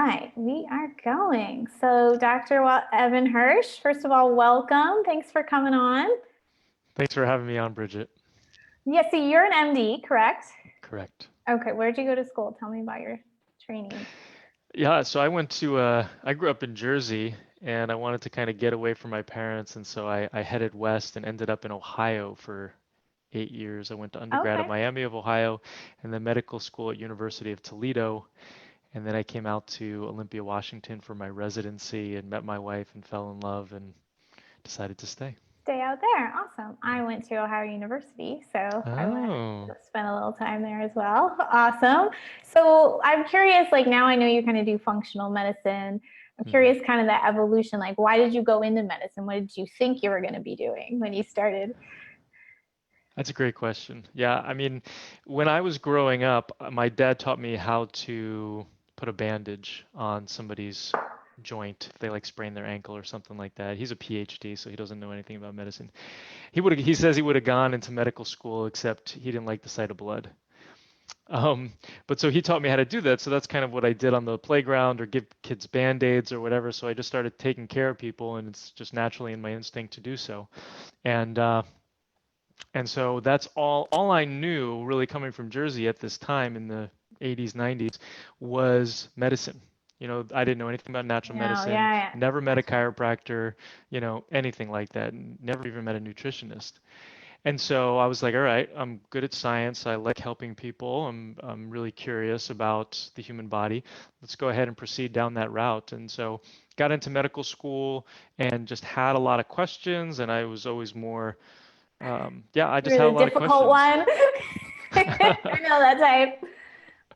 right, we are going. So, Dr. Evan Hirsch, first of all, welcome. Thanks for coming on. Thanks for having me on, Bridgit. Yeah, so you're an MD, correct? Correct. Okay, where'd you go to school? Tell me about your training. Yeah, so I grew up in Jersey and I wanted to kind of get away from my parents. And so I headed west and ended up in Ohio for 8 years. I went to undergrad at Okay. Miami of Ohio and then medical school at University of Toledo. And then I came out to Olympia, Washington for my residency and met my wife and fell in love and decided to stay. Stay out there. Awesome. I went to Ohio University, so I went Oh. to spend a little time there as well. Awesome. So I'm curious, like now I know you kind of do functional medicine. I'm Mhm. curious kind of the evolution, like why did you go into medicine? What did you think you were going to be doing when you started? That's a great question. Yeah, I mean, when I was growing up, my dad taught me how to put a bandage on somebody's joint if they like sprain their ankle or something like that. He's a PhD, so he doesn't know anything about medicine. He says he would have gone into medical school, except he didn't like the sight of blood. Um, but so he taught me how to do that. So that's kind of what I did on the playground or give kids band-aids or whatever. So I just started taking care of people, and it's just naturally in my instinct to do so. And and so that's all I knew really coming from Jersey at this time in the 80s, 90s was medicine. I didn't know anything about natural No, medicine, yeah, never met a yeah. chiropractor, anything like that, never even met a nutritionist. And so I was like, all right, I'm good at science. I like helping people. I'm really curious about the human body. Let's go ahead and proceed down that route. And so got into medical school and just had a lot of questions, and I was always more yeah, I just You're had a the lot of difficult questions. one. I know that type.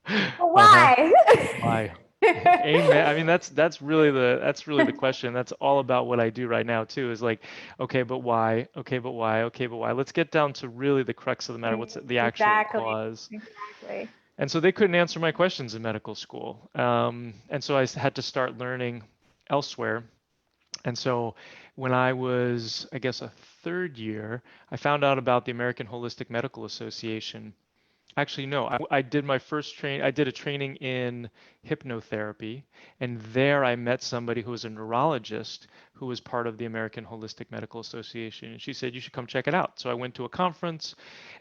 But Uh-huh. why? Why? Amen. I mean, that's really the question. That's all about what I do right now too, is like, okay, but why? Okay, but why? Okay, but why? Let's get down to really the crux of the matter. What's the actual Exactly. cause? Exactly. And so they couldn't answer my questions in medical school. And so had to start learning elsewhere. And so when I was, I guess, a third year, I found out about the American Holistic Medical Association. Actually, no. I did my first train. I did a training in hypnotherapy, and there I met somebody who was a neurologist who was part of the American Holistic Medical Association. And she said, you should come check it out. So I went to a conference,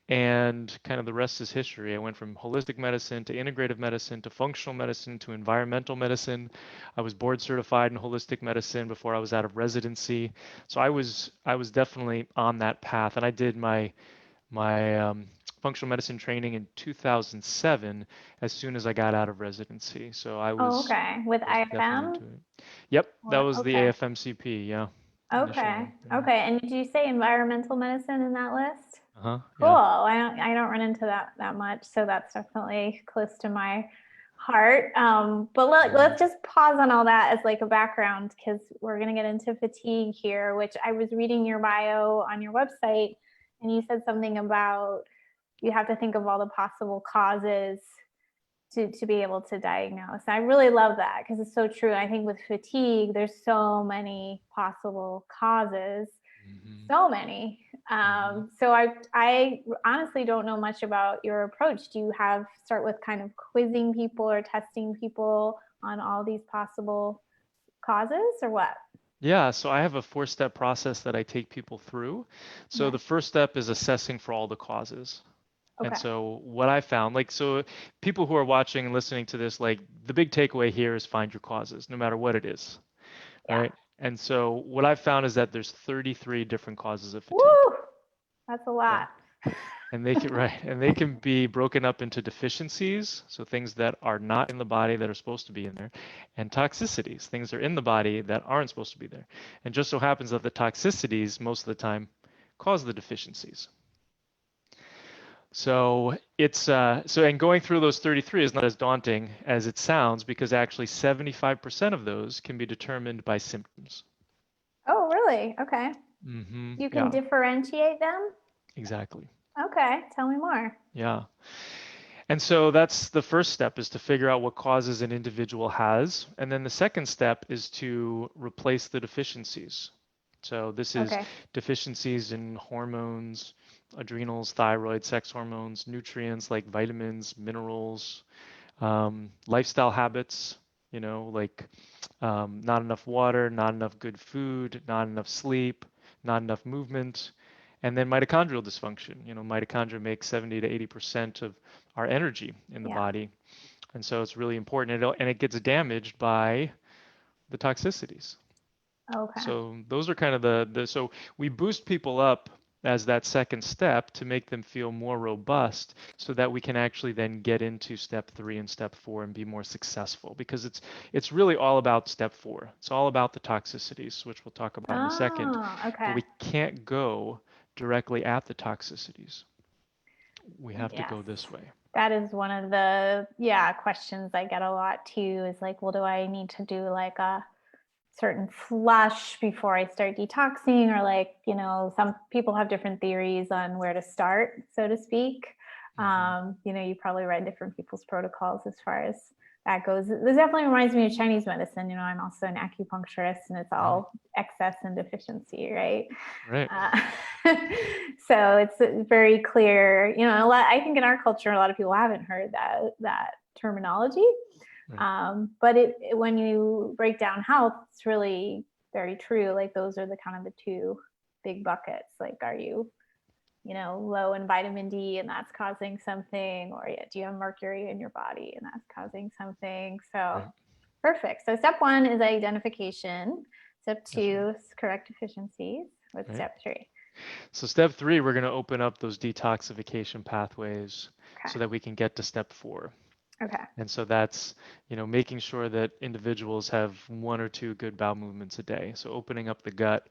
and kind of the rest is history. I went from holistic medicine to integrative medicine to functional medicine to environmental medicine. I was board certified in holistic medicine before I was out of residency. So I was definitely on that path, and I did my functional medicine training in 2007 as soon as I got out of residency. So I Oh, was okay. With was definitely IFM into it. Yep, that or was the okay. AFMCP, yeah, Okay. initially. Yeah. Okay. And did you say environmental medicine in that list? Uh-huh. Cool. Yeah. I don't run into that much, so that's definitely close to my heart. But Mhm. let's just pause on all that as like a background because we're gonna get into fatigue here, which I was reading your bio on your website, and you said something about you have to think of all the possible causes to be able to diagnose. I really love that because it's so true. I think with fatigue, there's so many possible causes, Mhm. so many. Mhm. So I honestly don't know much about your approach. Do you have start with kind of quizzing people or testing people on all these possible causes or what? Yeah, so I have a four-step process that I take people through. So Okay. the first step is assessing for all the causes. And Okay. so what I found, like, so people who are watching and listening to this, like, the big takeaway here is find your causes, no matter what it is, Yeah. right? And so what I've found is that there's 33 different causes of fatigue. Woo! That's a Yeah. lot. And they can, right, and they can be broken up into deficiencies, so things that are not in the body that are supposed to be in there, and toxicities, things that are in the body that aren't supposed to be there. And just so happens that the toxicities most of the time cause the deficiencies. So and going through those 33 is not as daunting as it sounds because actually 75% of those can be determined by symptoms. Oh, really? Okay. You can Yeah, differentiate them? exactly. Okay. Tell me more. Yeah. And so that's the first step is to figure out what causes an individual has. And then the second step is to replace the deficiencies. So this is Okay. deficiencies in hormones, adrenals, thyroid, sex hormones, nutrients like vitamins, minerals, lifestyle habits. like not enough water, not enough good food, not enough sleep, not enough movement, and then mitochondrial dysfunction. Mitochondria make 70 to 80% of our energy in the Yeah. body. And so it's really important, and it gets damaged by the toxicities. Okay. So those are kind of so we boost people up as that second step to make them feel more robust so that we can actually then get into step 3 and step 4 and be more successful, because it's really all about step 4. It's all about the toxicities, which we'll talk about in a second, Oh, but okay. we can't go directly at the toxicities. We have to Yes. go this way. That is one of the questions I get a lot too, is like, well, do I need to do like a certain flush before I start detoxing? Or like, some people have different theories on where to start, so to speak. You probably read different people's protocols as far as that goes. This definitely reminds me of Chinese medicine. I'm also an acupuncturist, and it's all excess and deficiency, right? Right. So it's very clear. I think in our culture, a lot of people haven't heard that terminology. Right. But when you break down health, it's really very true. Like those are the kind of the two big buckets. Like, are you low in vitamin D and that's causing something, or do you have mercury in your body and that's causing something? So Right. perfect. So step 1 is identification. Step 2 Right. is correct deficiencies. What's Right. step 3? So step 3, we're going to open up those detoxification pathways Okay. so that we can get to step 4. Okay. And so that's, making sure that individuals have 1 or 2 good bowel movements a day. So opening up the gut,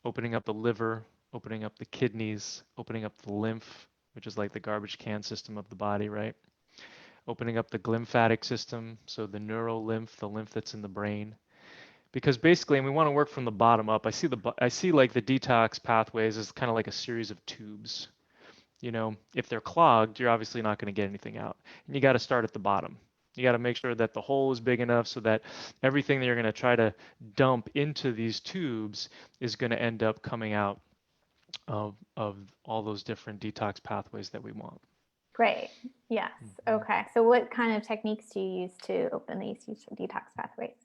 opening up the liver, opening up the kidneys, opening up the lymph, which is like the garbage can system of the body, right? Opening up the glymphatic system, so the neural lymph, the lymph that's in the brain. Because basically, and we want to work from the bottom up. I see like the detox pathways as kind of like a series of tubes. If they're clogged, you're obviously not going to get anything out. And you got to start at the bottom. You got to make sure that the hole is big enough so that everything that you're going to try to dump into these tubes is going to end up coming out of all those different detox pathways that we want. Great. Yes. Okay. So what kind of techniques do you use to open these detox pathways?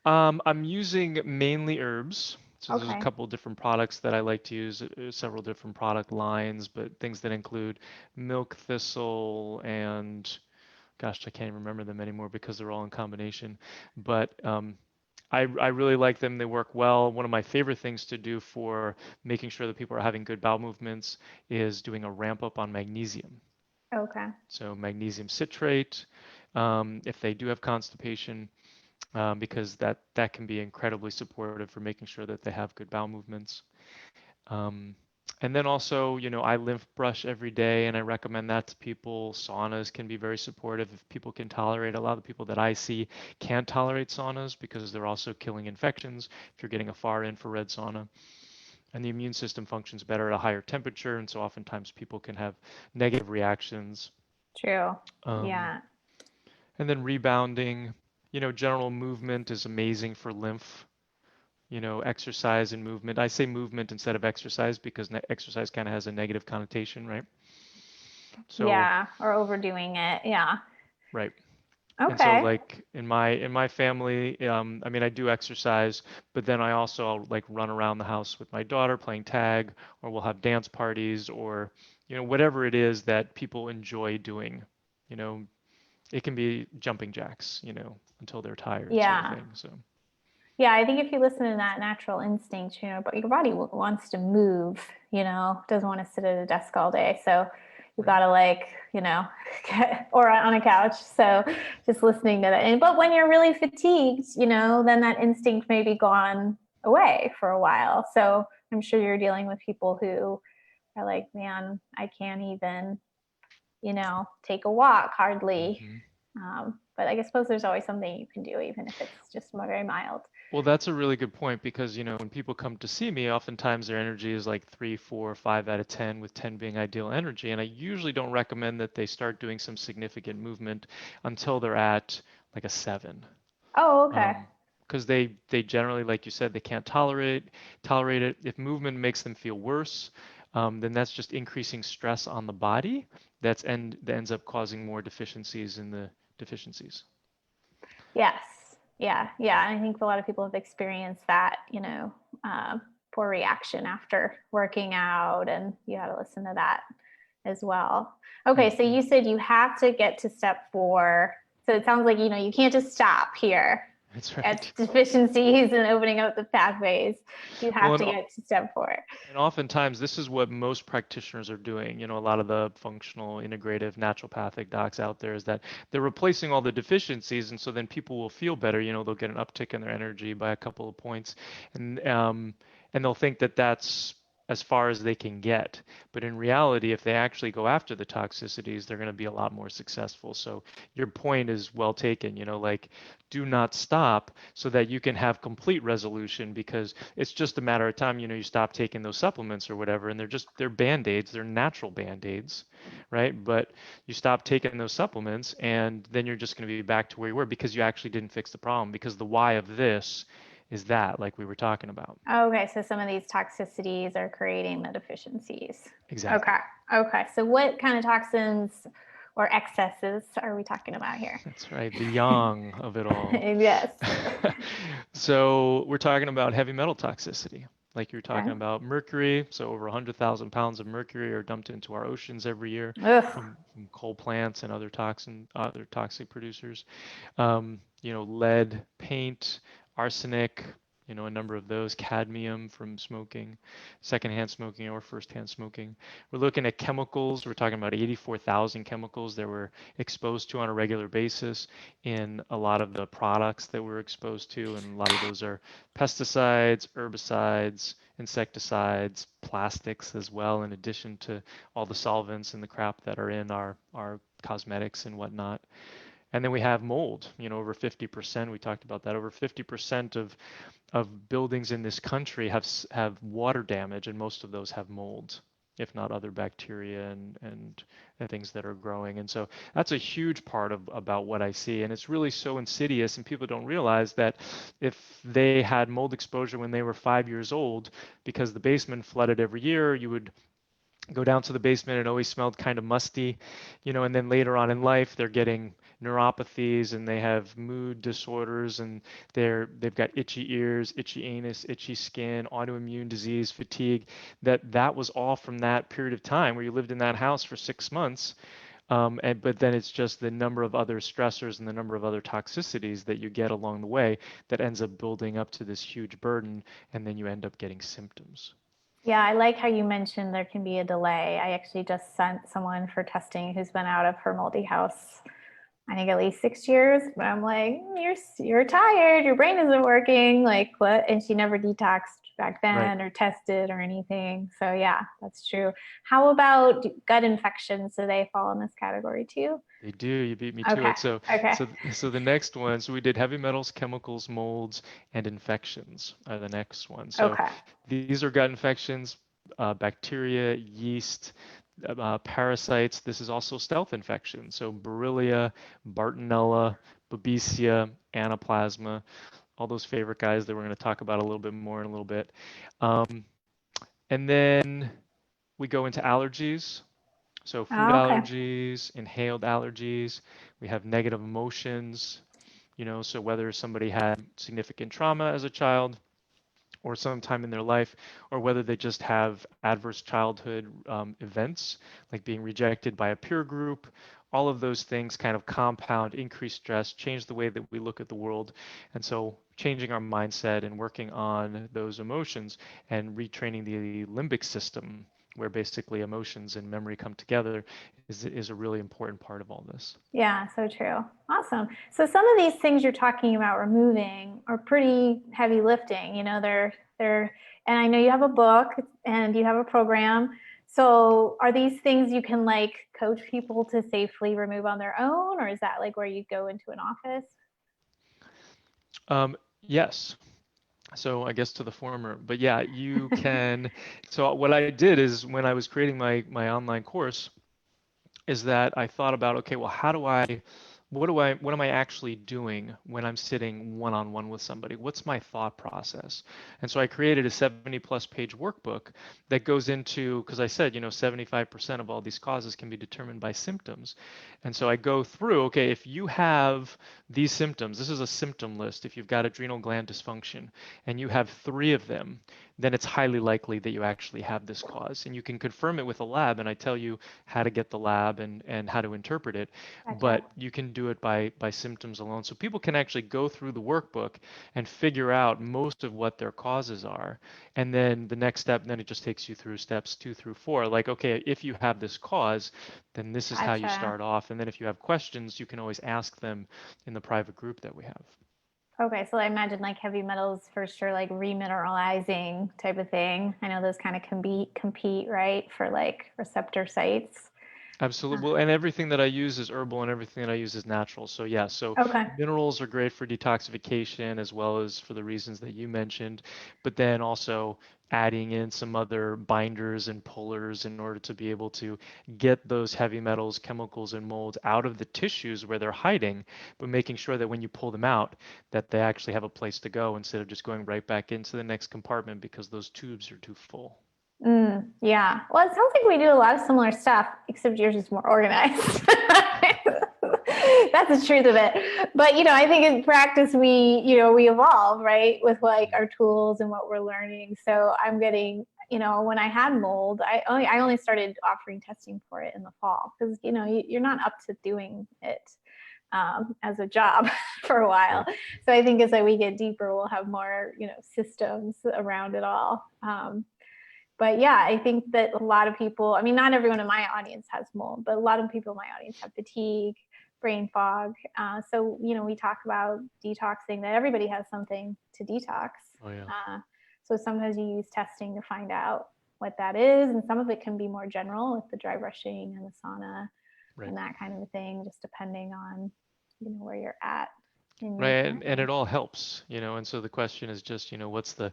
I'm using mainly herbs. So there's a Okay. couple different products that I like to use, several different product lines, but things that include milk thistle and gosh, I can't even remember them anymore because they're all in combination. But I really like them. They work well. One of my favorite things to do for making sure that people are having good bowel movements is doing a ramp up on magnesium. Okay. So magnesium citrate, if they do have constipation, because that can be incredibly supportive for making sure that they have good bowel movements. Um, and then also, I lymph brush every day, and I recommend that to people. Saunas can be very supportive if people can tolerate. A lot of the people that I see can't tolerate saunas because they're also killing infections if you're getting a far infrared sauna. And the immune system functions better at a higher temperature, and so oftentimes people can have negative reactions. True. Um, Yeah. and then rebounding, general movement is amazing for lymph. Exercise and movement. I say movement instead of exercise because exercise kind of has a negative connotation, right? So, Yeah. Or overdoing it. Yeah. right. And so Okay. like in my family, I mean I do exercise, but then I also like run around the house with my daughter playing tag, or we'll have dance parties, or whatever it is that people enjoy doing. You know, it can be jumping jacks, until they're tired sort of Yeah. thing. So, Yeah. I think if you listen to that natural instinct, but your body wants to move, doesn't want to sit at a desk all day. So you've right. got to or on a couch. So just listening to that. But when you're really fatigued, then that instinct may be gone away for a while. So I'm sure you're dealing with people who are like, man, I can't even, take a walk hardly. Mhm. But I suppose there's always something you can do, even if it's just very mild. Well, that's a really good point because, when people come to see me, oftentimes their energy is like 3, 4, 5 out of 10, with 10 being ideal energy. And I usually don't recommend that they start doing some significant movement until they're at like a 7. Oh, okay. Because they generally, like you said, they can't tolerate it. If movement makes them feel worse, then that's just increasing stress on the body. That ends up causing more deficiencies in the deficiencies. Yes. Yeah. Yeah. And I think a lot of people have experienced that, poor reaction after working out, and you got to listen to that as well. Okay. So Mhm. you said you have to get to step 4. So it sounds like, you can't just stop here That's at right. deficiencies and opening up the pathways. You Well, have to get to step 4. and oftentimes this is what most practitioners are doing. A lot of the functional, integrative, naturopathic docs out there is that they're replacing all the deficiencies, and so then people will feel better. They'll get an uptick in their energy by a couple of points, and they'll think that that's as far as they can get. But in reality, if they actually go after the toxicities, they're going to be a lot more successful. So your point is well taken. Like, do not stop so that you can have complete resolution, because it's just a matter of time. You stop taking those supplements or whatever, and they're band-aids, they're natural band-aids, right? But you stop taking those supplements, and then you're just going to be back to where you were, because you actually didn't fix the problem, because the why of this is that, like we were talking about. Okay, so some of these toxicities are creating the deficiencies. Exactly. Okay, okay. So what kind of toxins or excesses are we talking about here? That's right, the yang of it all. Yes. So we're talking about heavy metal toxicity, like you're talking Okay. about mercury. So over 100,000 pounds of mercury are dumped into our oceans every year Ugh. from coal plants and other toxic producers. Lead, paint, arsenic, a number of those, cadmium from smoking, secondhand smoking or firsthand smoking. We're looking at chemicals. We're talking about 84,000 chemicals that we're exposed to on a regular basis in a lot of the products that we're exposed to, and a lot of those are pesticides, herbicides, insecticides, plastics as well, in addition to all the solvents and the crap that are in our cosmetics and whatnot. And then we have mold, over 50%. We talked about that. Over 50% of buildings in this country have water damage, and most of those have mold, if not other bacteria and things that are growing. And so that's a huge part of about what I see. And it's really so insidious, and people don't realize that if they had mold exposure when they were 5 years old, because the basement flooded every year, you would go down to the basement. It always smelled kind of musty, and then later on in life, they're getting neuropathies, and they have mood disorders, and they've got itchy ears, itchy anus, itchy skin, autoimmune disease, fatigue. That was all from that period of time where you lived in that house for 6 months. But then it's just the number of other stressors and the number of other toxicities that you get along the way that ends up building up to this huge burden, and then you end up getting symptoms. Yeah, I like how you mentioned there can be a delay. I actually just sent someone for testing who's been out of her multi house, I think at least 6 years. But I'm like, you're tired, your brain isn't working. Like what? And she never detoxed back Right. then or tested or anything. So yeah, that's true. How about gut infections? Do they fall in this category too? They do. You beat me to Okay. it. So, Okay. so, so the next one. So we did heavy metals, chemicals, molds, and infections are the next one. So Okay. these are gut infections, bacteria, yeast, parasites. This is also stealth infection. So Borrelia, Bartonella, Babesia, Anaplasma, all those favorite guys that we're going to talk about a little bit more in a little bit. Um, and then we go into allergies. So food Oh, okay. allergies, inhaled allergies, we have negative emotions, so whether somebody had significant trauma as a child or sometime in their life, or whether they just have adverse childhood events like being rejected by a peer group, all of those things kind of compound, increase stress, change the way that we look at the world. And so changing our mindset and working on those emotions and retraining the limbic system, where basically emotions and memory come together, is a really important part of all this. Yeah, so true. Awesome. So some of these things you're talking about removing are pretty heavy lifting. They're and I know you have a book and you have a program. So are these things you can like coach people to safely remove on their own, or is that like where you go into an office? Yes. So I guess to the former, but yeah, you can. So what I did is, when I was creating my online course, is that I thought about, okay, well, how do I what am I actually doing when I'm sitting one-on-one with somebody? What's my thought process? And so I created a 70 plus page workbook that goes into, because I said, 75% of all these causes can be determined by symptoms. And so I go through, okay, if you have these symptoms, this is a symptom list. If you've got adrenal gland dysfunction and you have three of them, then it's highly likely that you actually have this cause. And you can confirm it with a lab, and I tell you how to get the lab and how to interpret it, Gotcha. but you can do it by symptoms alone. So people can actually go through the workbook and figure out most of what their causes are. And then the next step, then it just takes you through steps 2 through 4. Like, okay, if you have this cause, then this is how you Gotcha. start off. And then if you have questions, you can always ask them in the private group that we have. Okay, so I imagine like heavy metals for sure, like remineralizing type of thing. I know those kind of can be compete, right, for like receptor sites. Absolutely. Well, and everything that I use is herbal and everything that I use is natural. So yeah, so Okay. minerals are great for detoxification as well as for the reasons that you mentioned, but then also adding in some other binders and pullers in order to be able to get those heavy metals, chemicals, and molds out of the tissues where they're hiding, but making sure that when you pull them out, that they actually have a place to go instead of just going right back into the next compartment because those tubes are too full. Yeah. Well, it sounds like we do a lot of similar stuff, except yours is more organized. That's the truth of it. But I think in practice we evolve, right, with like our tools and what we're learning. So I'm getting, when I had mold, I only started offering testing for it in the fall because you're not up to doing it as a job for a while. Right. So I think as we get deeper, we'll have more systems around it all. But yeah, I think that a lot of people, I mean, not everyone in my audience has mold, but a lot of people in my audience have fatigue, brain fog. So, we talk about detoxing, that everybody has something to detox. Oh yeah. So sometimes you use testing to find out what that is. And some of it can be more general with the dry brushing and the sauna Right. and that kind of a thing, just depending on, where you're at in Right, your and journey. it all helps, and so the question is just, what's the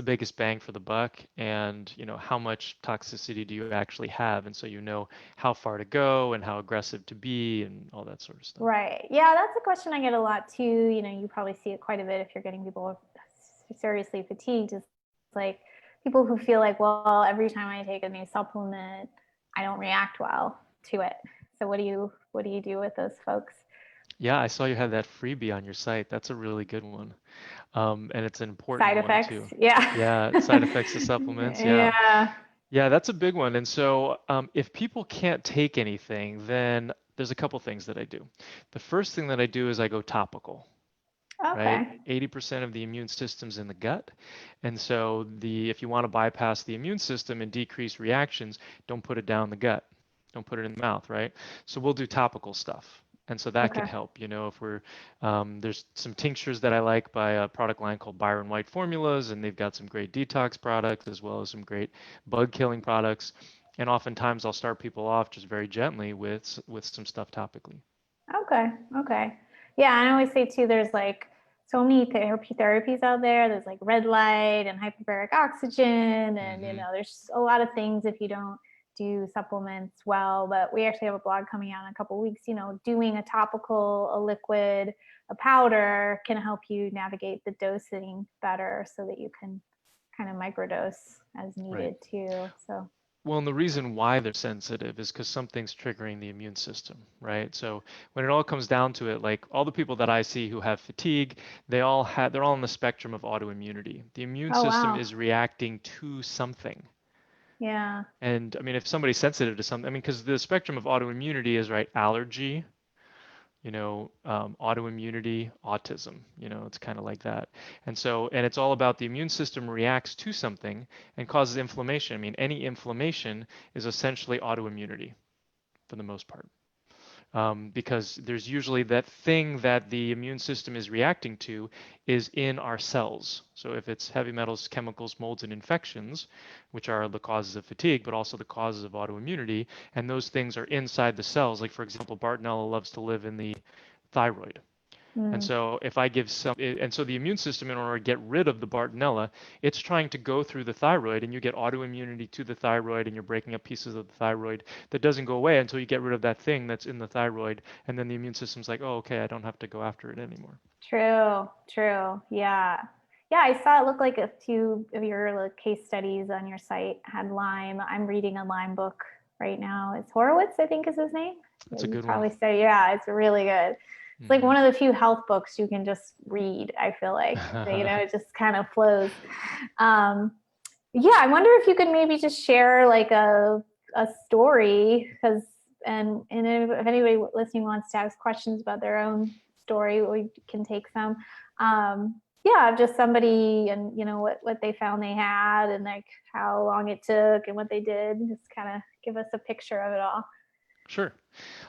biggest bang for the buck, and how much toxicity do you actually have, and so how far to go and how aggressive to be and all that sort of stuff. Right. Yeah, that's a question I get a lot too. You probably see it quite a bit if you're getting people seriously fatigued. It's like people who feel like, well, every time I take a new supplement, I don't react well to it. So what do you do with those folks? Yeah, I saw you had that freebie on your site. That's a really good one. And it's an important Side one effects? too. Yeah. Yeah, side effects of supplements. Yeah. Yeah. Yeah, that's a big one. And so, if people can't take anything, then there's a couple things that I do. The first thing that I do is I go topical. Right? Okay. 80% of the immune system's in the gut. And so if you want to bypass the immune system and decrease reactions, don't put it down the gut. Don't put it in the mouth, right? So we'll do topical stuff. And so that can Okay. help, if there's some tinctures that I like by a product line called Byron White Formulas, and they've got some great detox products as well as some great bug killing products. And oftentimes I'll start people off just very gently with some stuff topically. Okay. Okay. Yeah, I always say too, there's like so many therapies out there. There's like red light and hyperbaric oxygen, and Hmm. there's a lot of things if you don't do supplements well. But we actually have a blog coming out in a couple of weeks. Doing a topical, a liquid, a powder can help you navigate the dosing better, so that you can kind of microdose as Right. needed too. So Well, and the reason why they're sensitive is because something's triggering the immune system, right? So when it all comes down to it, like all the people that I see who have fatigue, they're all on the spectrum of autoimmunity. The immune oh system wow. is reacting to something. Yeah. And I mean, if somebody's sensitive to something, I mean, because the spectrum of autoimmunity is right, allergy, autoimmunity, autism, it's kind of like that. And so, and it's all about the immune system reacts to something and causes inflammation. I mean, any inflammation is essentially autoimmunity for the most part. Because there's usually that thing that the immune system is reacting to is in our cells. So if it's heavy metals, chemicals, molds, and infections, which are the causes of fatigue, but also the causes of autoimmunity, and those things are inside the cells. Like for example, Bartonella loves to live in the thyroid. And Mm. so if I give and so the immune system, in order to get rid of the Bartonella, it's trying to go through the thyroid, and you get autoimmunity to the thyroid, and you're breaking up pieces of the thyroid that doesn't go away until you get rid of that thing that's in the thyroid, and then the immune system's like, oh, okay, I don't have to go after it anymore. True, true. Yeah. Yeah, I saw it looked like a few of your like, case studies on your site had Lyme. I'm reading a Lyme book right now. It's Horowitz, I think is his name. That's a You good one. probably say, yeah, it's really good. It's like Hmm. one of the few health books you can just read, I feel like. It just kind of flows. Um, yeah, I wonder if you could maybe just share like a story because and if anybody listening wants to ask questions about their own story, we can take some. Yeah, just somebody and what they found they had and like how long it took and what they did. Just kind of give us a picture of it all. Sure.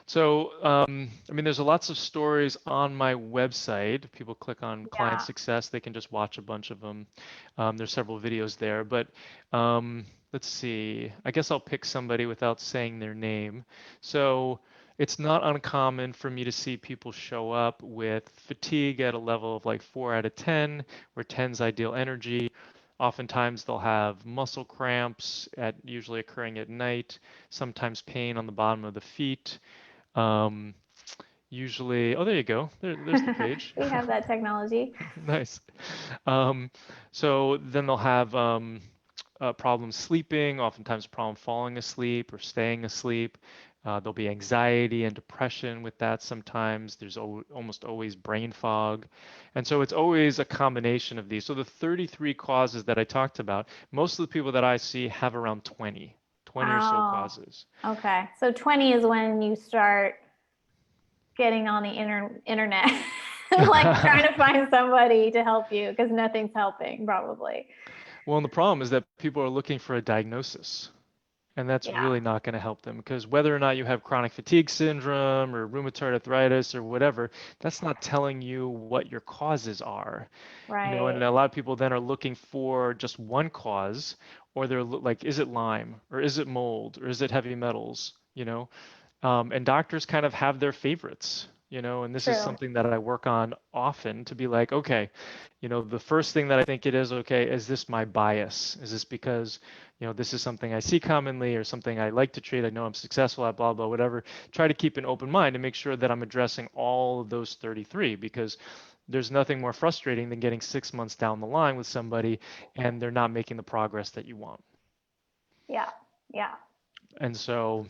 So, I mean, there's lots of stories on my website. If people click on client Yeah. success, they can just watch a bunch of them. There's several videos there, but let's see. I guess I'll pick somebody without saying their name. So, it's not uncommon for me to see people show up with fatigue at a level of like 4 out of 10, where 10's ideal energy. Oftentimes they'll have muscle cramps usually occurring at night, sometimes pain on the bottom of the feet. Um, Usually, oh, there you go. There's the page. We have that technology. Nice. Um, so then they'll have problems sleeping, oftentimes problem falling asleep or staying asleep. There'll be anxiety and depression with that sometimes. There's almost always brain fog. And so it's always a combination of these. So the 33 causes that I talked about, most of the people that I see have around 20 or so Wow. causes. Okay. So 20 is when you start getting on the internet, like trying to find somebody to help you because nothing's helping, probably. Well, and the problem is that people are looking for a diagnosis. And that's Yeah. really not going to help them because whether or not you have chronic fatigue syndrome or rheumatoid arthritis or whatever, that's not telling you what your causes are. And Right. a lot of people then are looking for just one cause, or they're like, is it Lyme or is it mold or is it heavy metals? And doctors kind of have their favorites, and this is True. something that I work on often to be like, okay, the first thing that I think it is, okay, is this my bias? Is this because, this is something I see commonly or something I like to treat? I know I'm successful at blah, blah, whatever. Try to keep an open mind and make sure that I'm addressing all of those 33 because there's nothing more frustrating than getting 6 months down the line with somebody and they're not making the progress that you want. Yeah. Yeah. And so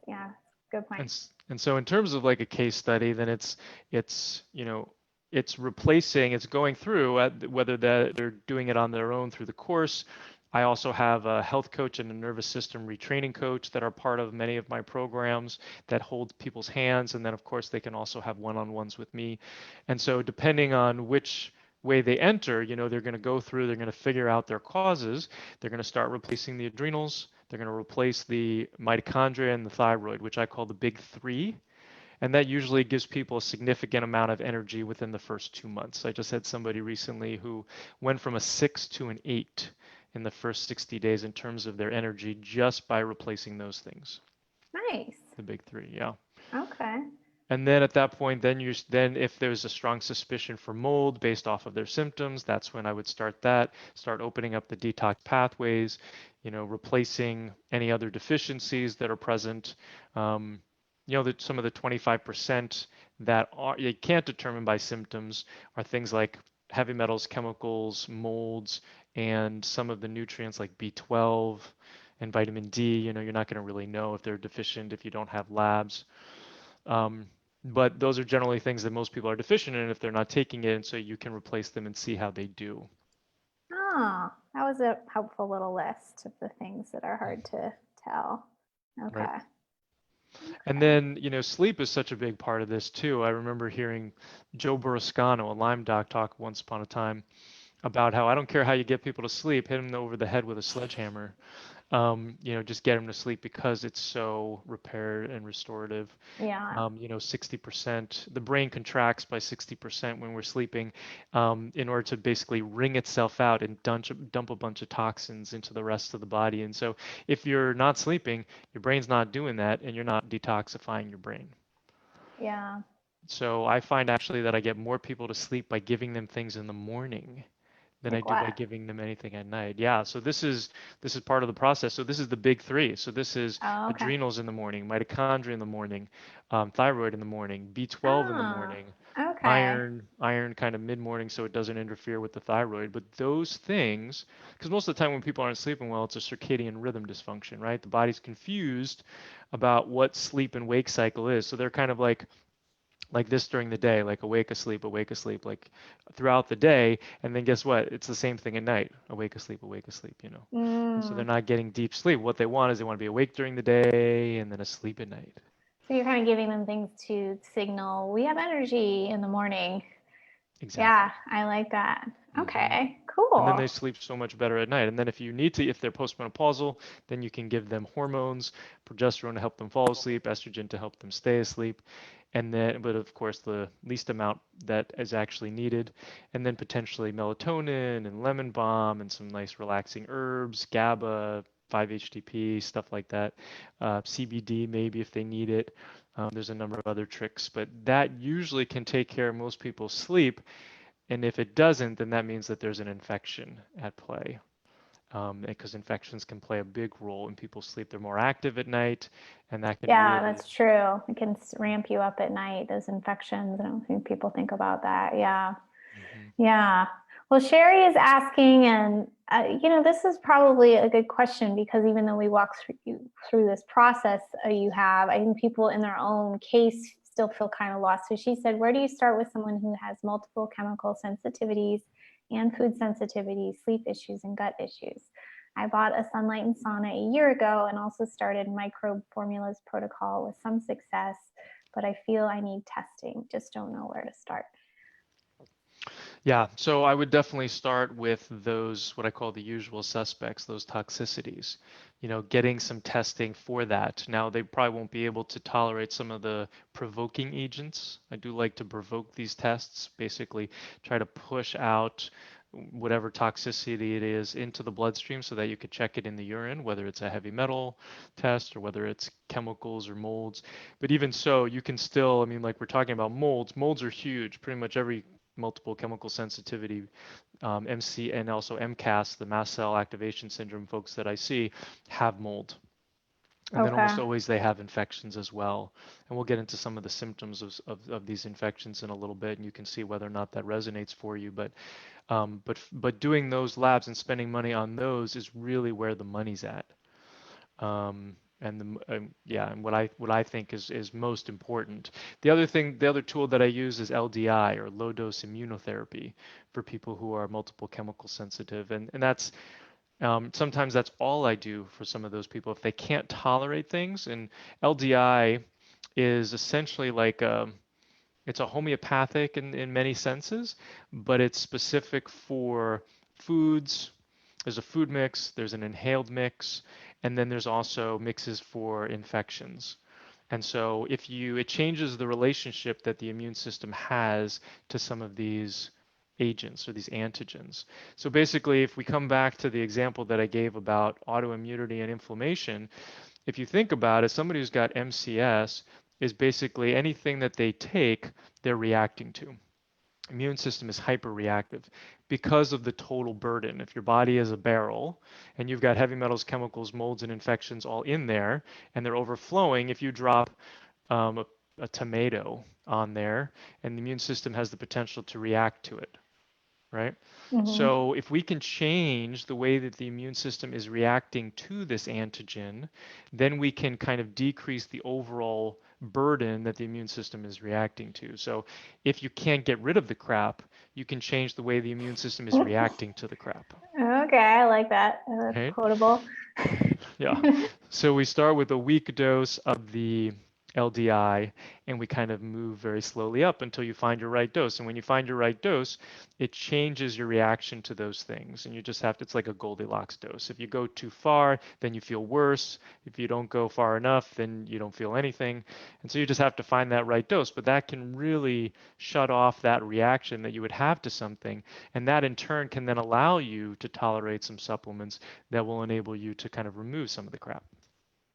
Yeah, good point. And so in terms of like a case study, then it's it's replacing, it's going through whether that they're doing it on their own through the course. I also have a health coach and a nervous system retraining coach that are part of many of my programs that hold people's hands. And then of course they can also have one-on-ones with me. And so depending on which way they enter, they're going to go through, they're going to figure out their causes. They're going to start replacing the adrenals. They're going to replace the mitochondria and the thyroid, which I call the big three. And that usually gives people a significant amount of energy within the first 2 months. I just had somebody recently who went from a 6 to an 8 in the first 60 days in terms of their energy just by replacing those things. Nice. The big three, yeah. Okay. And then at that point, then if there's a strong suspicion for mold based off of their symptoms, that's when I would start opening up the detox pathways, replacing any other deficiencies that are present. Some of the 25% that you can't determine by symptoms are things like heavy metals, chemicals, molds, and some of the nutrients like B12 and vitamin D. You're not going to really know if they're deficient if you don't have labs. Um, but those are generally things that most people are deficient in if they're not taking it, and so you can replace them and see how they do. Oh, that was a helpful little list of the things that are hard to tell. Right. Okay. And Okay. then, sleep is such a big part of this too. I remember hearing Joe Burrascano, a Lyme doc, talk once upon a time about how I don't care how you get people to sleep, hit them over the head with a sledgehammer. Just get them to sleep because it's so repair and restorative. Yeah. 60%, the brain contracts by 60% when we're sleeping, in order to basically wring itself out and dump a bunch of toxins into the rest of the body. And so if you're not sleeping, your brain's not doing that and you're not detoxifying your brain. Yeah. So I find actually that I get more people to sleep by giving them things in the morning than I Like do what? by giving them anything at night. Yeah, so this is part of the process. So this is the big three. So this is Oh, okay. adrenals in the morning, mitochondria in the morning, thyroid in the morning, B12 in the Oh, morning, okay. iron kind of mid-morning so it doesn't interfere with the thyroid. But those things, because most of the time when people aren't sleeping well, it's a circadian rhythm dysfunction, right? The body's confused about what sleep and wake cycle is. So they're kind of like this during the day, like awake, asleep, like throughout the day. And then guess what? It's the same thing at night, awake, asleep, you know. And so they're Mm. not getting deep sleep. What they want is they want to be awake during the day and then asleep at night. So you're kind of giving them things to signal we have energy in the morning. Exactly. Yeah, I like that. hmm Okay, And then cool. they sleep so much better at night. And then if you need to, if they're postmenopausal, then you can give them hormones, progesterone to help them fall asleep, estrogen to help them stay asleep. And then, but of course, the least amount that is actually needed. And then potentially melatonin and lemon balm and some nice relaxing herbs, GABA, 5-HTP, stuff like that. CBD maybe if they need it. There's a number of other tricks, but that usually can take care of most people's sleep. And if it doesn't, then that means that there's an infection at play. Because infections can play a big role in people's sleep. They're more active at night, and that can Yeah, really. that's true. It can ramp you up at night, those infections. I don't think people think about that. Yeah. Mhm. Yeah. Well, Sherry is asking, and this is probably a good question because even though we walk through this process, I think people in their own case still feel kind of lost. So she said, where do you start with someone who has multiple chemical sensitivities and food sensitivities, sleep issues, and gut issues? I bought a sunlight and sauna a year ago and also started microbe formulas protocol with some success, but I feel I need testing. Just don't know where to start. Yeah, so I would definitely start with those, what I call the usual suspects, those toxicities. Getting some testing for that. Now, they probably won't be able to tolerate some of the provoking agents. I do like to provoke these tests, basically try to push out whatever toxicity it is into the bloodstream so that you could check it in the urine, whether it's a heavy metal test or whether it's chemicals or molds. But even so, you can still, I mean, like we're talking about molds. Molds are huge. Pretty much every multiple chemical sensitivity, MC, and also MCAS, the mast cell activation syndrome folks that I see have mold. And then Okay. almost always they have infections as well. And we'll get into some of the symptoms of these infections in a little bit, and you can see whether or not that resonates for you. But doing those labs and spending money on those is really where the money's at. Yeah, and what I think is most important. The other tool that I use is LDI or low dose immunotherapy for people who are multiple chemical sensitive, and that's sometimes that's all I do for some of those people if they can't tolerate things. And LDI is essentially like it's a homeopathic in many senses, but it's specific for foods. There's a food mix, there's an inhaled mix, and then there's also mixes for infections. And so it changes the relationship that the immune system has to some of these agents or these antigens. So basically, if we come back to the example that I gave about autoimmunity and inflammation, if you think about it, somebody who's got MCS is basically anything that they take, they're reacting to. Immune system is hyperreactive because of the total burden. If your body is a barrel and you've got heavy metals, chemicals, molds, and infections all in there, and they're overflowing, if you drop a tomato on there, and the immune system has the potential to react to it, right? Mm-hmm. So if we can change the way that the immune system is reacting to this antigen, then we can kind of decrease the overall burden that the immune system is reacting to. So if you can't get rid of the crap, you can change the way the immune system is reacting to the crap, Okay, I like that. That's right? quotable. Yeah. So we start with a weak dose of the LDI and we kind of move very slowly up until you find your right dose. And when you find your right dose, it changes your reaction to those things. And you just have to, it's like a Goldilocks dose. If you go too far, then you feel worse. If you don't go far enough, then you don't feel anything. And so you just have to find that right dose. But that can really shut off that reaction that you would have to something. And that in turn can then allow you to tolerate some supplements that will enable you to kind of remove some of the crap.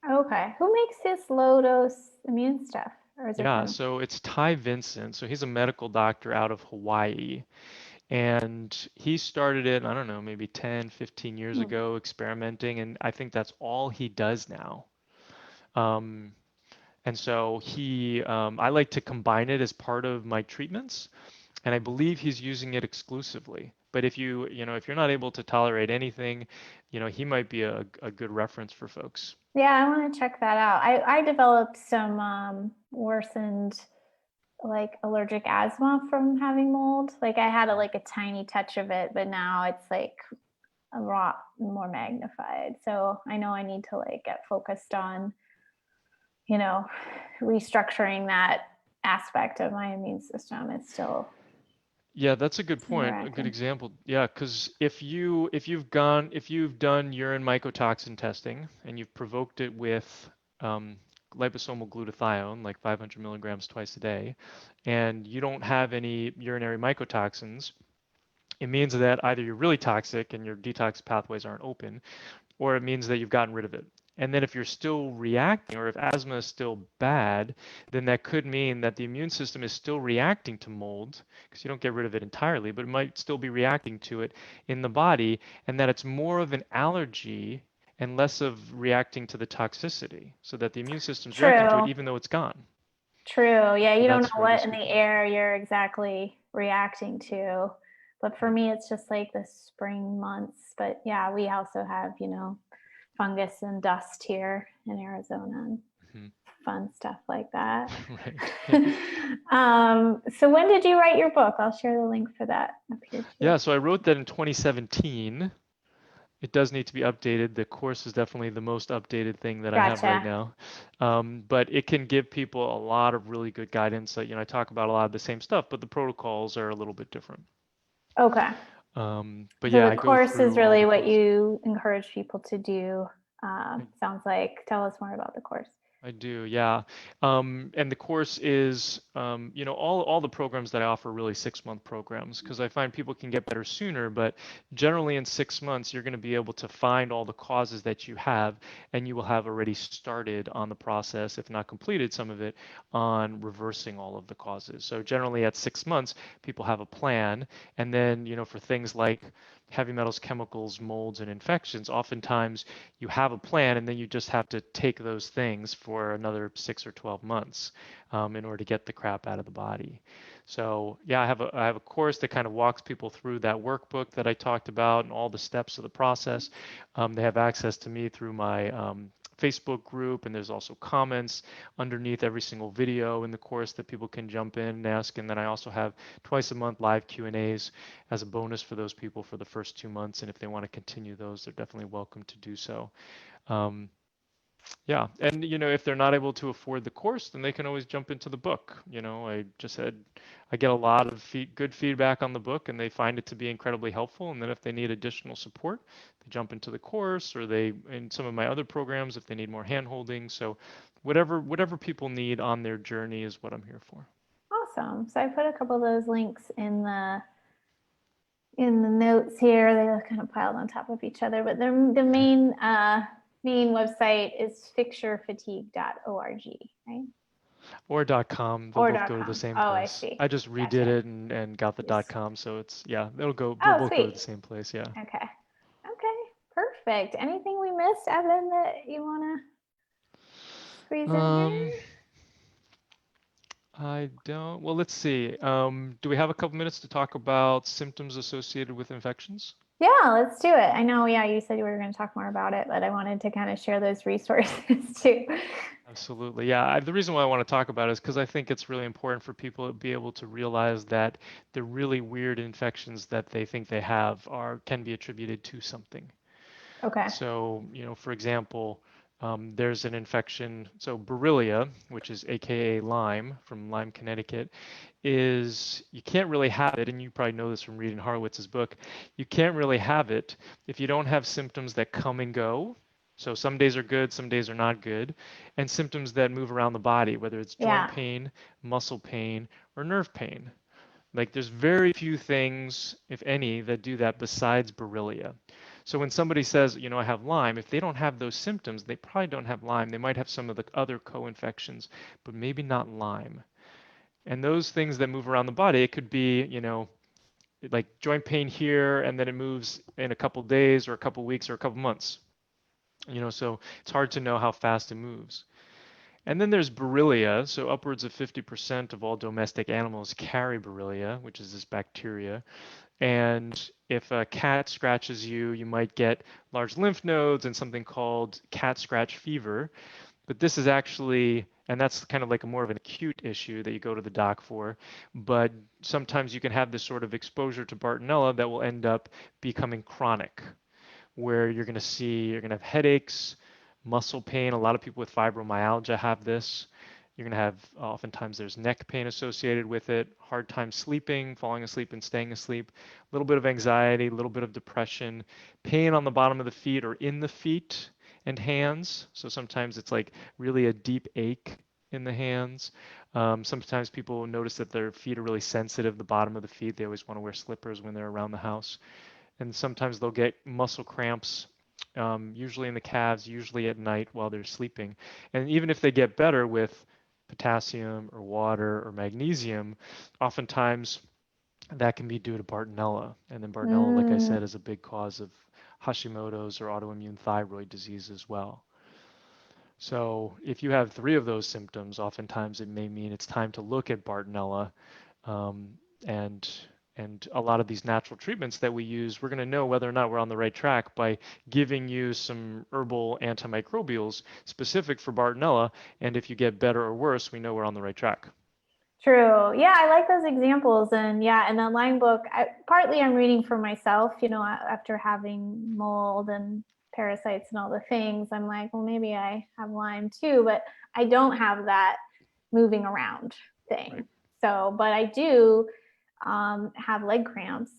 Okay, who makes this low dose immune stuff? or is it Yeah, from? so it's Ty Vincent. So he's a medical doctor out of Hawaii. And he started it, I don't know, maybe 10, 15 years Hmm. ago, experimenting. And I think that's all he does now. Um, and so I like to combine it as part of my treatments. And I believe he's using it exclusively. But if you're not able to tolerate anything, he might be a good reference for folks. Yeah, I want to check that out. I developed some worsened like allergic asthma from having mold. Like I had like a tiny touch of it, but now it's like a lot more magnified. So I know I need to like get focused on, you know, restructuring that aspect of my immune system. It's still Yeah, that's a good point, a good interacting. example. Yeah, because if you've done urine mycotoxin testing and you've provoked it with um, liposomal glutathione, like 500 milligrams twice a day, and you don't have any urinary mycotoxins, it means that either you're really toxic and your detox pathways aren't open, or it means that you've gotten rid of it. And then if you're still reacting, or if asthma is still bad, then that could mean that the immune system is still reacting to mold, because you don't get rid of it entirely, but it might still be reacting to it in the body, and that it's more of an allergy and less of reacting to the toxicity, so that the immune system's reacting to it True. even though it's gone. True. Yeah, So you don't that's know where what this in could the come in. air you're exactly reacting to. But for Right. me, it's just like the spring months. But yeah, we also have, fungus and dust here in Arizona and Mhm. fun stuff like that. Right. Yeah. So when did you write your book? I'll share the link for that up here too. Yeah, so I wrote that in 2017. It does need to be updated. The course is definitely the most updated thing that I have right Gotcha. now. But it can give people a lot of really good guidance. I talk about a lot of the same stuff, but the protocols are a little bit different. Okay. But So yeah, the I go course is through all really the what course. you encourage people to do. I Sounds like. Tell us more about the course. I do, yeah. And the course is, all the programs that I offer are really 6-month programs because I find people can get better sooner, but generally in 6 months, you're going to be able to find all the causes that you have, and you will have already started on the process, if not completed some of it, on reversing all of the causes. So generally at 6 months, people have a plan, and then, for things like heavy metals, chemicals, molds, and infections, oftentimes you have a plan and then you just have to take those things for another 6 or 12 months in order to get the crap out of the body. So yeah, I have a course that kind of walks people through that workbook that I talked about and all the steps of the process. They have access to me through my Facebook group, and there's also comments underneath every single video in the course that people can jump in and ask. And then I also have twice a month live Q&As as a bonus for those people for the first 2 months. And if they want to continue those, they're definitely welcome to do so. Um, yeah, and if they're not able to afford the course, then they can always jump into the book. I just said I get a lot of good feedback on the book, and they find it to be incredibly helpful. And then if they need additional support, they jump into the course, or they in some of my other programs if they need more hand-holding. So whatever people need on their journey is what I'm here for. Awesome. So I put a couple of those links in the notes here. They're kind of piled on top of each other, but the Okay. main website is fixyourfatigue.org, right? Or .com, they'll Or both go to the .com. same Oh, I place. see. I just redid Gotcha. it and got the Just .com, so they'll oh, both go to the sweet. same place. Yeah. Okay. Okay. Perfect. Anything we missed, Evan, that you want to squeeze in Um, here? I don't. Well, let's see. Do we have a couple minutes to talk about symptoms associated with infections? Yeah, let's do it. I know, yeah, you said you were going to talk more about it, but I wanted to kind of share those resources too. Absolutely. Yeah. The reason why I want to talk about it is because I think it's really important for people to be able to realize that the really weird infections that they think they have can be attributed to something. Okay. So, for example, there's an infection. So Borrelia, which is AKA Lyme from Lyme, Connecticut, you can't really have it, and you probably know this from reading Horowitz's book. You can't really have it if you don't have symptoms that come and go. So some days are good, some days are not good, and symptoms that move around the body, whether it's joint Yeah. pain, muscle pain, or nerve pain. Like there's very few things, if any, that do that besides Borrelia. So when somebody says, I have Lyme, if they don't have those symptoms, they probably don't have Lyme. They might have some of the other co-infections, but maybe not Lyme. And those things that move around the body, it could be, like joint pain here, and then it moves in a couple days or a couple weeks or a couple months. So it's hard to know how fast it moves. And then there's Borrelia. So upwards of 50% of all domestic animals carry Borrelia, which is this bacteria. And if a cat scratches you, you might get large lymph nodes and something called cat scratch fever. But this is actually, and that's kind of like a more of an acute issue that you go to the doc for. But sometimes you can have this sort of exposure to Bartonella that will end up becoming chronic, where you're going to have headaches, muscle pain. A lot of people with fibromyalgia have this. You're going to have, oftentimes there's neck pain associated with it, hard time sleeping, falling asleep and staying asleep, a little bit of anxiety, a little bit of depression, pain on the bottom of the feet or in the feet and hands. So sometimes it's like really a deep ache in the hands. Sometimes people notice that their feet are really sensitive, the bottom of the feet. They always want to wear slippers when they're around the house. And sometimes they'll get muscle cramps, usually in the calves, usually at night while they're sleeping. And even if they get better with potassium or water or magnesium, oftentimes that can be due to Bartonella. And then Bartonella, like I Mm, said, is a big cause of Hashimoto's or autoimmune thyroid disease as well. So if you have three of those symptoms, oftentimes it may mean it's time to look at Bartonella, um, and and a lot of these natural treatments that we use, we're going to know whether or not we're on the right track by giving you some herbal antimicrobials specific for Bartonella. And if you get better or worse, we know we're on the right track. true. Yeah, I like those examples. And yeah, in the Lyme book, partly I'm reading for myself, after having mold and parasites and all the things, I'm like, well, maybe I have Lyme too, but I don't have that moving around Right. thing. So, but I do have leg cramps,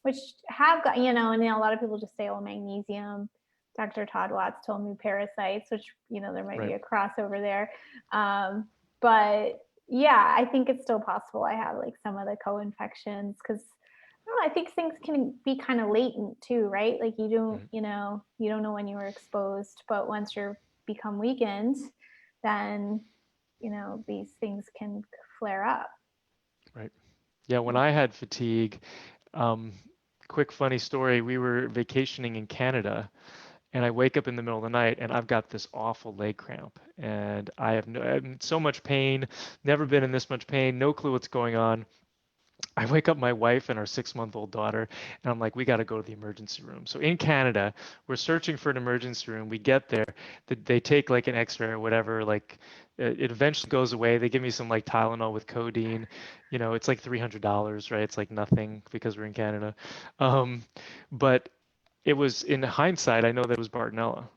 which have got, and a lot of people just say, oh, magnesium. Dr. Todd Watts told me parasites, which, there might be Right. a crossover there. But yeah, I think it's still possible I have like some of the co-infections because I think things can be kind of latent too, right? Like you don't, Mhm. you don't know when you were exposed, but once you're become weakened, then, these things can flare up. Right. Yeah, when I had fatigue, um, quick funny story, we were vacationing in Canada. And I wake up in the middle of the night and I've got this awful leg cramp and I'm in so much pain, never been in this much pain, no clue what's going on. I wake up my wife and our 6-month-old daughter, and I'm like, we got to go to the emergency room. So in Canada, we're searching for an emergency room. We get there, they take like an X-ray or whatever, like it eventually goes away. They give me some like Tylenol with codeine. It's like $300, right? It's like nothing because we're in Canada. Um, but it was in hindsight, I know that it was Bartonella.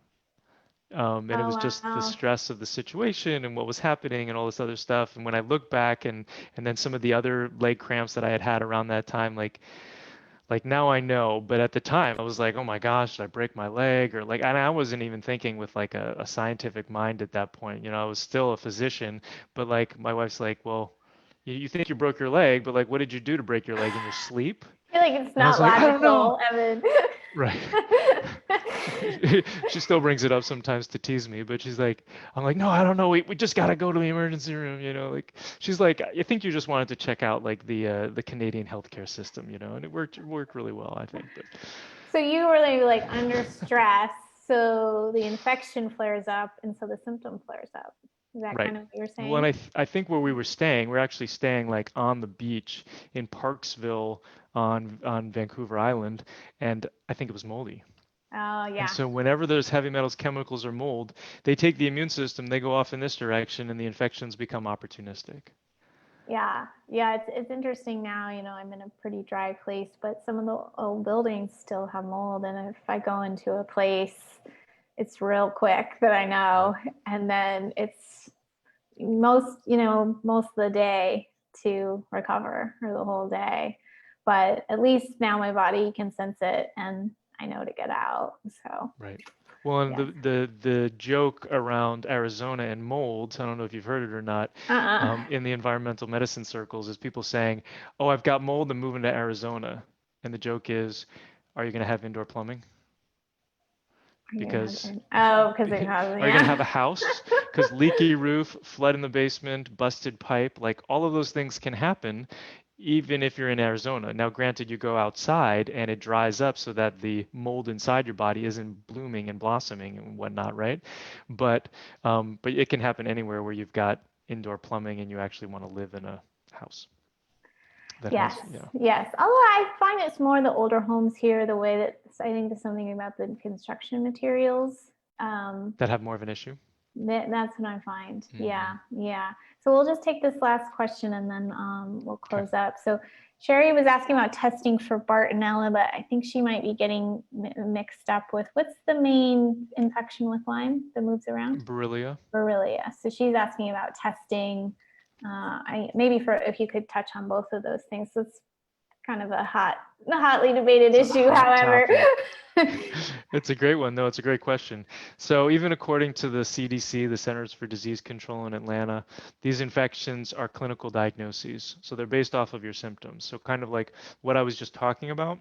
And it Oh, was just the wow. stress of the situation and what was happening and all this other stuff. And when I look back and then some of the other leg cramps that I had had around that time, like now I know, but at the time I was like, oh my gosh, did I break my leg? Or like, and I wasn't even thinking with like a scientific mind at that point. I was still a physician, but like my wife's like, well, you think you broke your leg, but like, what did you do to break your leg in your sleep? I feel like it's And I was not like, I don't know. logical, Evan. Right. She still brings it up sometimes to tease me, but I'm like, no, I don't know. We just gotta go to the emergency room. Like she's like, I think you just wanted to check out like the Canadian healthcare system, and it worked really well, I think. But So you were like under stress, so the infection flares up, and so the symptom flares up. Is that right. kind of what you're Well, and saying? I think where we were staying, we're actually staying like on the beach in Parksville on Vancouver Island, and I think it was moldy. Oh, And yeah. so whenever there's heavy metals, chemicals, or mold, they take the immune system, they go off in this direction, and the infections become opportunistic. Yeah. Yeah, it's interesting now, I'm in a pretty dry place, but some of the old buildings still have mold, and if I go into a place, it's real quick that I Right. know, and then it's most of the day to recover, or the whole day. But at least now my body can sense it and I know to get out. So, Right. Well, and yes. the joke around Arizona and molds, I don't know if you've heard it or not, Uh-uh. in the environmental medicine circles, is people saying, "Oh, I've got mold, I'm moving to Arizona," and the joke is, "Are you going to have indoor plumbing?" because because it has, are you going to have a yeah. house? Because leaky roof, flood in the basement, busted pipe, like all of those things can happen even if you're in Arizona. Now, granted, you go outside and it dries up so that the mold inside your body isn't blooming and blossoming and whatnot, right? But it can happen anywhere where you've got indoor plumbing and you actually want to live in a house that Yes, has, yeah, yes. Although I find it's more the older homes here, the way that I think there's something about the construction materials. Um, that have more of an issue. that's what I find. Hmm. Yeah, yeah. So we'll just take this last question and then we'll Okay. close up. So Sherry was asking about testing for Bartonella, but I think she might be getting mixed up with what's the main infection with Lyme that moves around? Borrelia. Borrelia. So she's asking about testing. Maybe for if you could touch on both of those things. So it's kind of a hotly debated It's a issue. hot However, topic. It's a great one. No, it's a great question. So even according to the CDC, the Centers for Disease Control in Atlanta, these infections are clinical diagnoses. So they're based off of your symptoms. So kind of like what I was just talking about.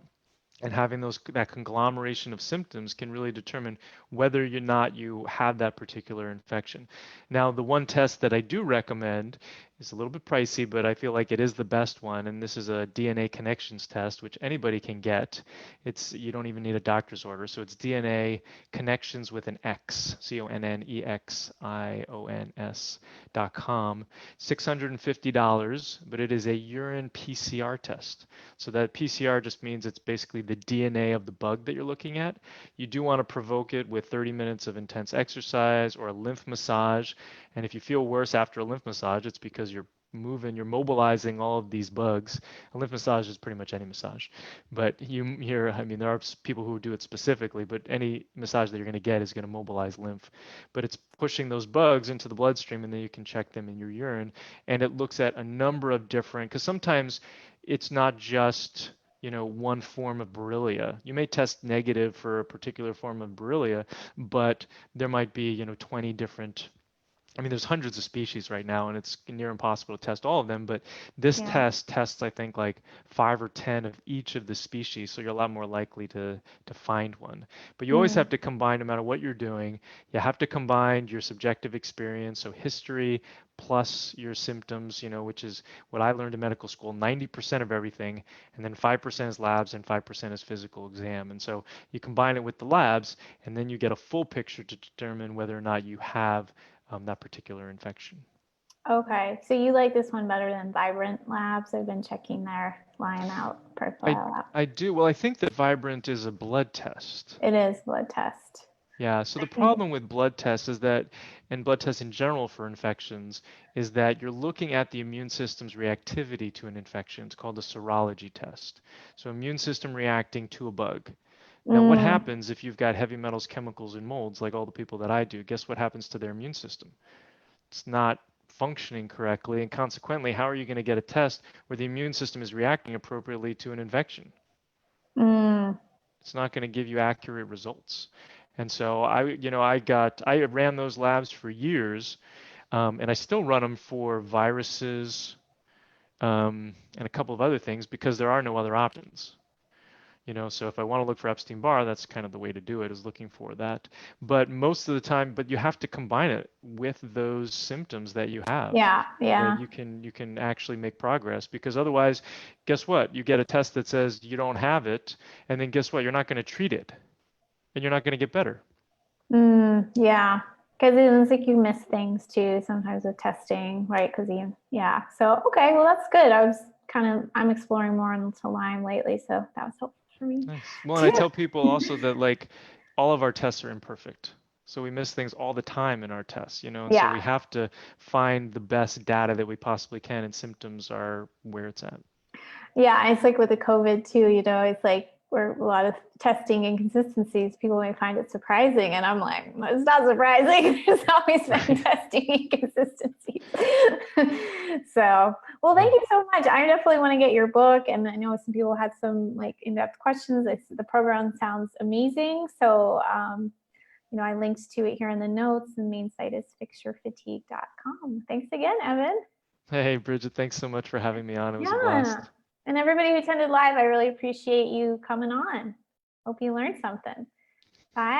And having that conglomeration of symptoms can really determine whether or not you have that particular infection. Now, the one test that I do recommend is a little bit pricey, but I feel like it is the best one, and this is a DNA connections test, which anybody can get. You don't even need a doctor's order, so it's DNA connections with an X, CONNEXIONS.com, $650, but it is a urine PCR test. So that PCR just means it's basically the DNA of the bug that you're looking at. You do want to provoke it with 30 minutes of intense exercise or a lymph massage. And if you feel worse after a lymph massage, it's because you're mobilizing all of these bugs. A lymph massage is pretty much any massage. But I mean, there are people who do it specifically, but any massage that you're going to get is going to mobilize lymph. But it's pushing those bugs into the bloodstream, and then you can check them in your urine. And it looks at a number of different, because sometimes it's not just one form of Borrelia. You may test negative for a particular form of Borrelia, but there might be 20 different. I mean, there's hundreds of species right now, and it's near impossible to test all of them. But this yeah, test tests, I think, like 5 or 10 of each of the species, so you're a lot more likely to find one. But you always have to combine, no matter what you're doing, you have to combine your subjective experience, so history plus your symptoms, which is what I learned in medical school, 90% of everything, and then 5% is labs and 5% is physical exam. And so you combine it with the labs, and then you get a full picture to determine whether or not you have that particular infection. okay. So you like this one better than Vibrant Labs? I've been checking their line out I profile. I do. Well, I think that Vibrant is a blood test. It is blood test. Yeah, so the I think. problem with blood tests is that, and blood tests in general for infections, is that you're looking at the immune system's reactivity to an infection. It's called a serology test. So immune system reacting to a bug. Now, what Mm, happens if you've got heavy metals, chemicals, and molds, like all the people that I do? Guess what happens to their immune system? It's not functioning correctly, and consequently, how are you going to get a test where the immune system is reacting appropriately to an infection? mm, It's not going to give you accurate results. And so I ran those labs for years, and I still run them for viruses, and a couple of other things because there are no other options. So if I want to look for Epstein-Barr, that's kind of the way to do it, is looking for that. But most of the time, but you have to combine it with those symptoms that you have yeah, so that yeah. you can actually make progress. Because otherwise, guess what? You get a test that says you don't have it, and then guess what? You're not going to treat it, and you're not going to get better. Yeah. Because it's like you miss things too sometimes with testing, right? Yeah. So, okay, well, that's good. I'm exploring more into Lyme lately. So that was helpful for me Nice. Well, and I too. tell people also that like all of our tests are imperfect. So we miss things all the time in our tests, and so Yeah. we have to find the best data that we possibly can, and symptoms are where it's at. Yeah. It's like with the COVID too, it's like where a lot of testing inconsistencies, people may find it surprising. And I'm like, it's not surprising. There's always been Right. testing inconsistencies. So, well, thank Yeah. you so much. I definitely want to get your book. And I know some people had some like in-depth questions. The program sounds amazing. So, I linked to it here in the notes. The main site is fixyourfatigue.com. Thanks again, Evan. Hey, Bridget, thanks so much for having me on. It was a Yeah. blast. And everybody who attended live, I really appreciate you coming on. Hope you learned something. Bye.